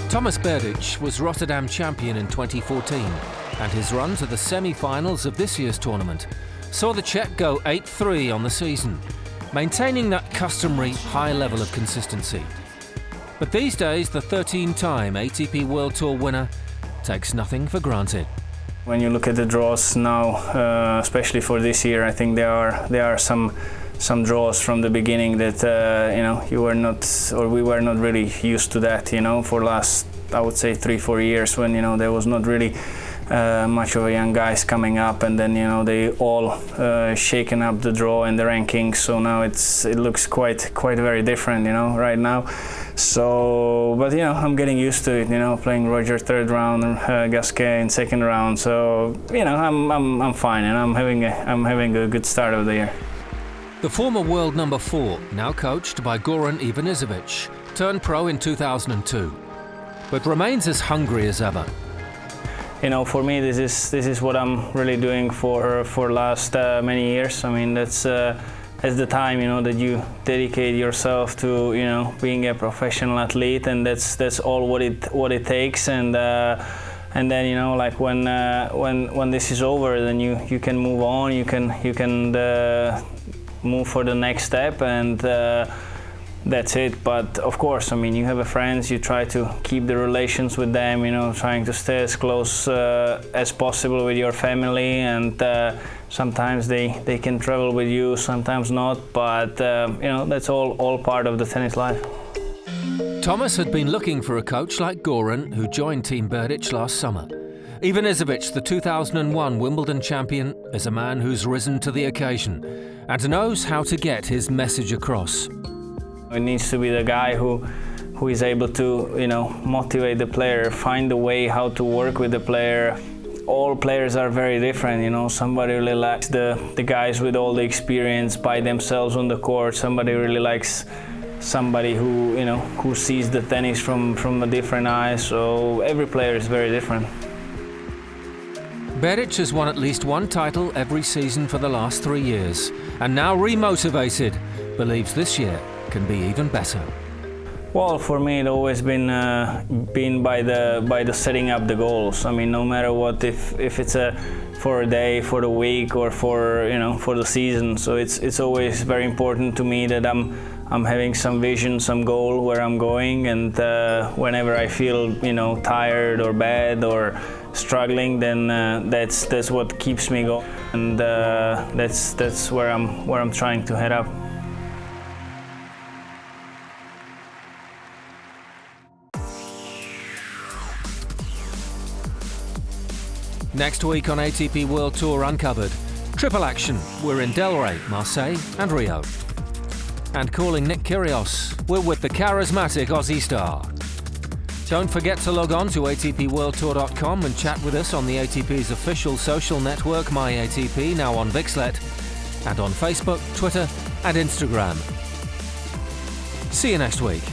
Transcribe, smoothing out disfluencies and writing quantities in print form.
Tomas Berdych was Rotterdam champion in 2014, and his run to the semi-finals of this year's tournament saw the Czech go 8-3 on the season, maintaining that customary high level of consistency. But these days, the 13-time ATP World Tour winner takes nothing for granted. When you look at the draws now, especially for this year, I think there are some draws from the beginning that you were not, or we were not really used to that. For last, I would say 3-4 years, when there was not really much of a young guys coming up, and then they all shaken up the draw and the rankings. So now it looks quite very different, right now. So, but I'm getting used to it. Playing Roger third round, Gasquet in second round. So I'm fine, and I'm having a good start of the year. The former world number 4, now coached by Goran Ivanisevic, turned pro in 2002, but remains as hungry as ever. For me, this is what I'm really doing for last many years. I mean, that's the time that you dedicate yourself to being a professional athlete, and that's all what it takes. And then like when this is over, then you can move on. You can move for the next step, and that's it. But of course, you have friends, you try to keep the relations with them, trying to stay as close as possible with your family, and sometimes they can travel with you, sometimes not, but that's all part of the tennis life. Tomas had been looking for a coach like Goran, who joined Team Berdych last summer. Ivanisevic, the 2001 Wimbledon champion, is a man who's risen to the occasion and knows how to get his message across. It needs to be the guy who is able to motivate the player, find a way how to work with the player. All players are very different. Somebody really likes the guys with all the experience by themselves on the court. Somebody really likes somebody who sees the tennis from a different eye. So every player is very different. Berdych has won at least one title every season for the last 3 years, and now remotivated, believes this year can be even better. Well, for me, it always been by the setting up the goals. No matter what, if it's for a day, for the week, or for the season. So it's always very important to me that I'm having some vision, some goal where I'm going, and whenever I feel tired or bad or struggling, then that's what keeps me going, and that's where I'm trying to head up. Next week on ATP World Tour Uncovered, triple action. We're in Delray, Marseille and Rio. And calling Nick Kyrgios, we're with the charismatic Aussie star. Don't forget to log on to atpworldtour.com and chat with us on the ATP's official social network, MyATP, now on Vixlet, and on Facebook, Twitter and Instagram. See you next week.